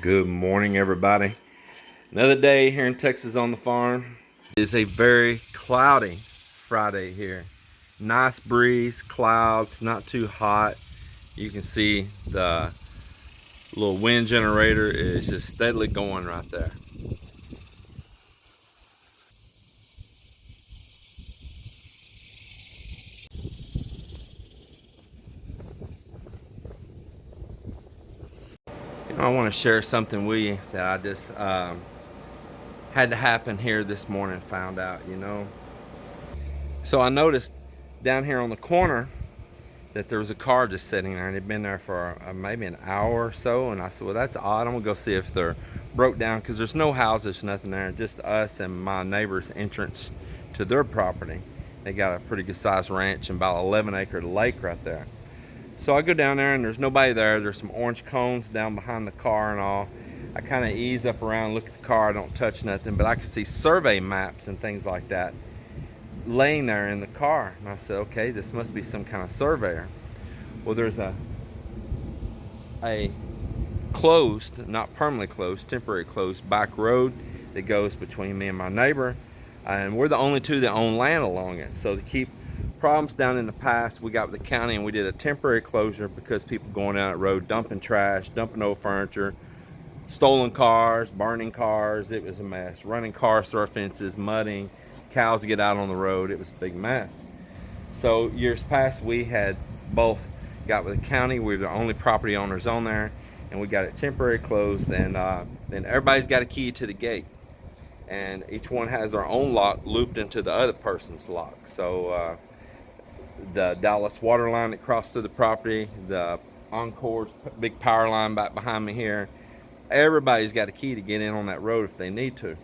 Good morning, everybody. Another day here in Texas on the farm. It is a very cloudy Friday here. Nice breeze, clouds, not too hot. You can see the little wind generator is just steadily going right there. I want to share something with you that I just had to happen here this morning. Found out. So I noticed down here on the corner that there was a car just sitting there, and it'd been there for maybe an hour or so. And I said, well, that's odd. I'm gonna go see if they're broke down, because there's no houses, nothing there, just us and my neighbor's entrance to their property. They got a pretty good sized ranch and about 11-acre lake right there. So I go down there and there's nobody there. There's some orange cones down behind the car and all. I kind of ease up around, look at the car. I don't touch nothing, but I can see survey maps and things like that laying there in the car. And I said, okay, this must be some kind of surveyor. Well, there's a closed, not permanently closed, temporary closed back road that goes between me and my neighbor, and we're the only two that own land along it. So to keep problems down in the past, we got with the county and we did a temporary closure because people going down that road dumping trash, dumping old furniture, stolen cars, burning cars. It was a mess. Running cars through our fences, mudding, cows to get out on the road. It was a big mess. So years past, we had both got with the county. We were the only property owners on there, and we got it temporary closed. And everybody's got a key to the gate, and each one has their own lock looped into the other person's lock. So the Dallas water line that crossed through the property, the Encore's big power line back behind me here. Everybody's got a key to get in on that road if they need to.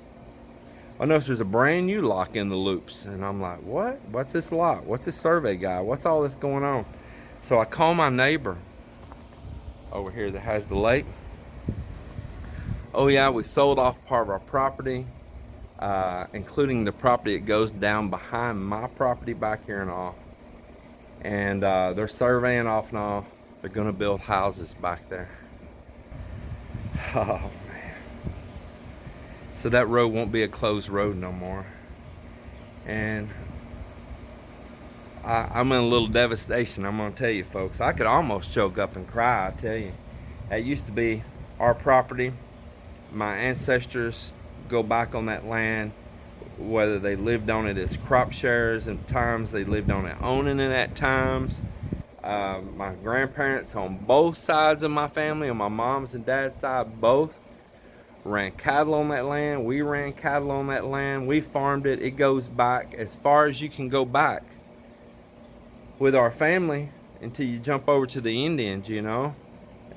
I notice there's a brand new lock in the loops, and I'm like, what? What's this lock? What's this survey guy? What's all this going on? So I call my neighbor over here that has the lake. Oh yeah, we sold off part of our property, including the property that goes down behind my property back here and all. And they're surveying off and all. They're gonna build houses back there. Oh man. So that road won't be a closed road no more. And I'm in a little devastation, I'm gonna tell you folks. I could almost choke up and cry, I tell you. That used to be our property. My ancestors go back on that land, whether they lived on it as crop shares at times, they lived on it owning it at times. My grandparents on both sides of my family, on my mom's and dad's side, both ran cattle on that land. We ran cattle on that land. We farmed it. It goes back as far as you can go back with our family until you jump over to the Indians,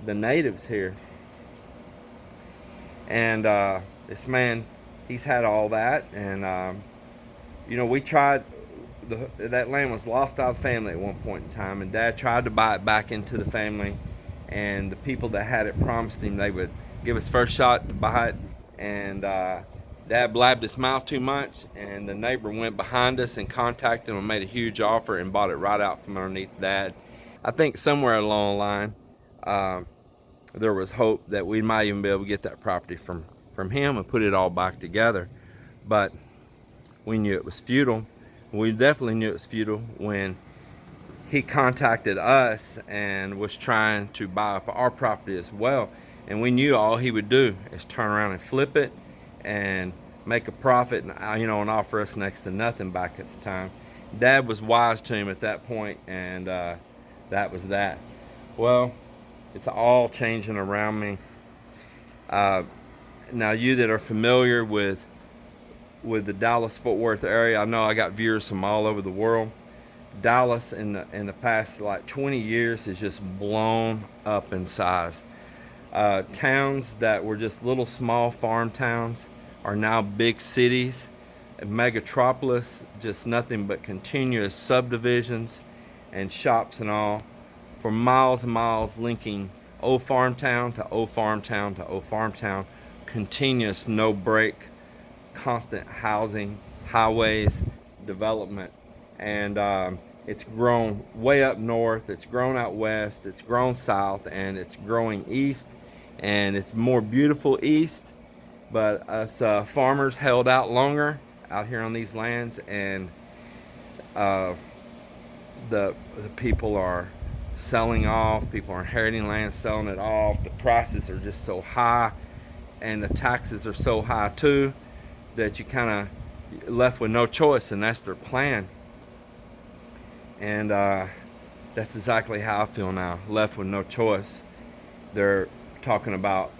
the natives here. And this man, he's had all that. And, we tried, that land was lost out of the family at one point in time. And Dad tried to buy it back into the family. And the people that had it promised him they would give us first shot to buy it. And Dad blabbed his mouth too much, and the neighbor went behind us and contacted him and made a huge offer and bought it right out from underneath Dad. I think somewhere along the line, there was hope that we might even be able to get that property from him and put it all back together. But we knew it was futile. We definitely knew it was futile when he contacted us and was trying to buy up our property as well. And we knew all he would do is turn around and flip it and make a profit, and offer us next to nothing back at the time. Dad was wise to him at that point, and that was that. Well, it's all changing around me. Now, you that are familiar with the Dallas-Fort Worth area, I know I got viewers from all over the world. Dallas in the past like 20 years has just blown up in size. Towns that were just little small farm towns are now big cities. Megatropolis, just nothing but continuous subdivisions and shops and all for miles and miles, linking old farm town to old farm town to old farm town. Continuous, no break, constant housing, highways, development. And it's grown way up north, it's grown out west, it's grown south, and it's growing east. and it's more beautiful east. But us farmers held out longer out here on these lands, and uh, the people are selling off. People are inheriting land, selling it off. The prices are just so high, and the taxes are so high too, that you kind of left with no choice, and that's their plan. And that's exactly how I feel now, left with no choice. They're talking about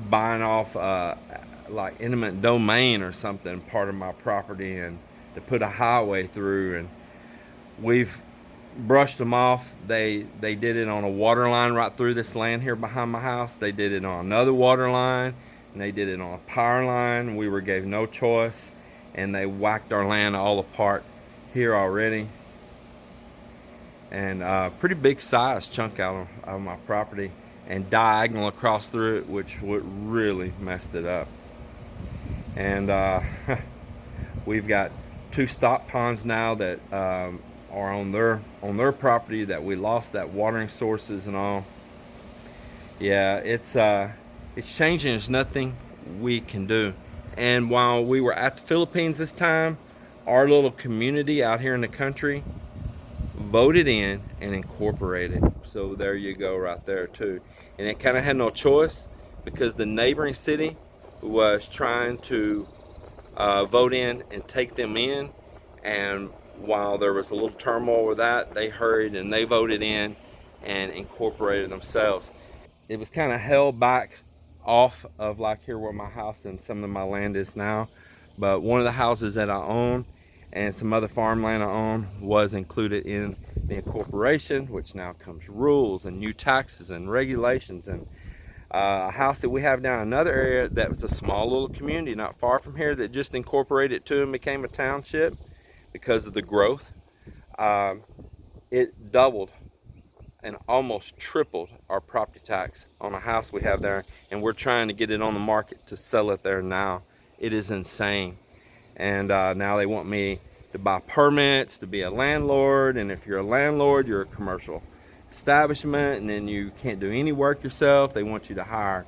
buying off like eminent domain or something, part of my property, and to put a highway through. And we've brushed them off. They did it on a water line right through this land here behind my house. They did it on another water line, and they did it on a power line. We were gave no choice, and they whacked our land all apart here already. And pretty big size chunk out of my property, and diagonal across through it, which would really messed it up. And we've got 2 stock ponds now that are on their property, that we lost that watering sources and all. Yeah, it's changing. There's nothing we can do. And while we were at the Philippines this time, our little community out here in the country voted in and incorporated. So there you go, right there too. And it kind of had no choice, because the neighboring city was trying to vote in and take them in. And while there was a little turmoil with that, they hurried and they voted in and incorporated themselves. It was kind of held back off of like here where my house and some of my land is now. But one of the houses that I own and some other farmland I own was included in the incorporation, which now comes rules and new taxes and regulations. And a house that we have down in another area that was a small little community not far from here that just incorporated too and became a township because of the growth. It doubled and almost tripled our property tax on a house we have there, and we're trying to get it on the market to sell it there now. It is insane. And now they want me to buy permits to be a landlord, and if you're a landlord, you're a commercial establishment, and then you can't do any work yourself. They want you to hire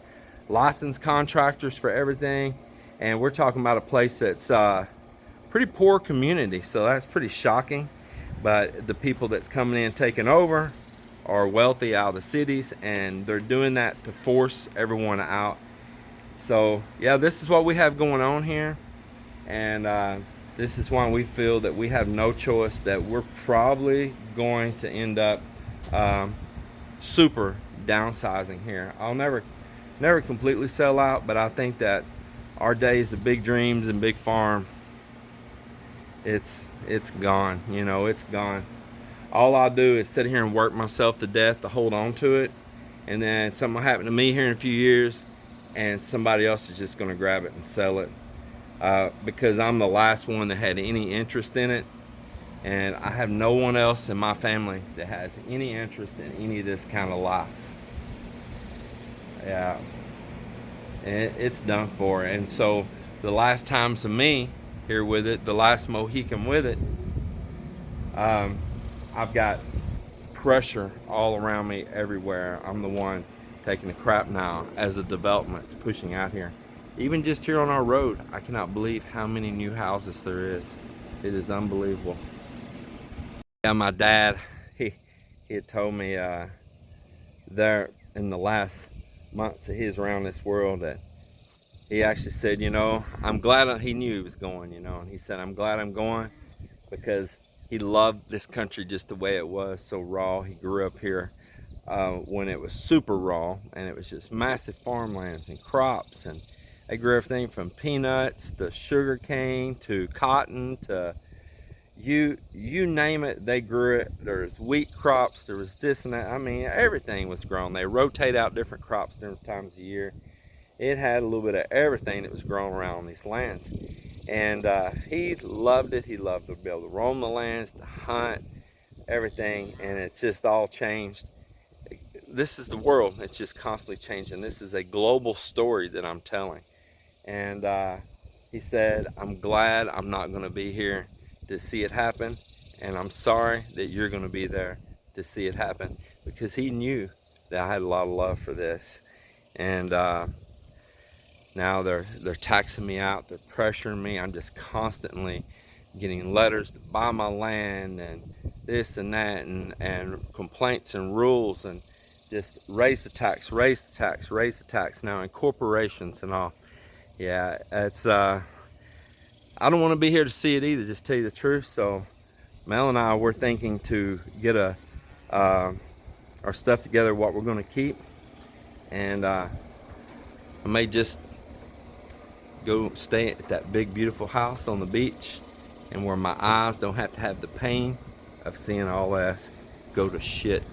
licensed contractors for everything. And we're talking about a place that's pretty poor community, so that's pretty shocking. But the people that's coming in taking over are wealthy out of the cities, and they're doing that to force everyone out. So yeah, this is what we have going on here. And this is why we feel that we have no choice, that we're probably going to end up super downsizing here. I'll never completely sell out, but I think that our days of big dreams and big farm, it's gone. You know, it's gone. All I do is sit here and work myself to death to hold on to it, and then something will happen to me here in a few years, and somebody else is just going to grab it and sell it. Because I'm the last one that had any interest in it, and I have no one else in my family that has any interest in any of this kind of life. Yeah, and it's done for. And so the last times of me here with it, the last Mohican with it, I've got pressure all around me everywhere. I'm the one taking the crap now as the development's pushing out here. Even just here on our road, I cannot believe how many new houses there is. It is unbelievable. Yeah, my dad, he had told me there in the last months that he was around this world, that he actually said, you know, I'm glad he knew he was going, you know, and he said, I'm glad I'm going, because he loved this country just the way it was, so raw. He grew up here when it was super raw, and it was just massive farmlands and crops, and they grew everything from peanuts to sugar cane to cotton to you name it, they grew it. There's wheat crops, there was this and that. I mean, everything was grown. They rotate out different crops different times of year. It had a little bit of everything that was grown around on these lands. And he loved it. He loved to be able to roam the lands, to hunt, everything. And it's just all changed. This is the world. It's just constantly changing. This is a global story that I'm telling. And he said, I'm glad I'm not going to be here to see it happen, and I'm sorry that you're going to be there to see it happen, because he knew that I had a lot of love for this. and now they're taxing me out, they're pressuring me. I'm just constantly getting letters to buy my land and this and that, and complaints and rules, and just raise the tax, raise the tax, raise the tax now, in corporations and all. Yeah, it's I don't want to be here to see it either, just tell you the truth. So Mel and I, we're thinking to get our stuff together, what we're going to keep, and I may just go stay at that big beautiful house on the beach, and where my eyes don't have to have the pain of seeing all this go to shit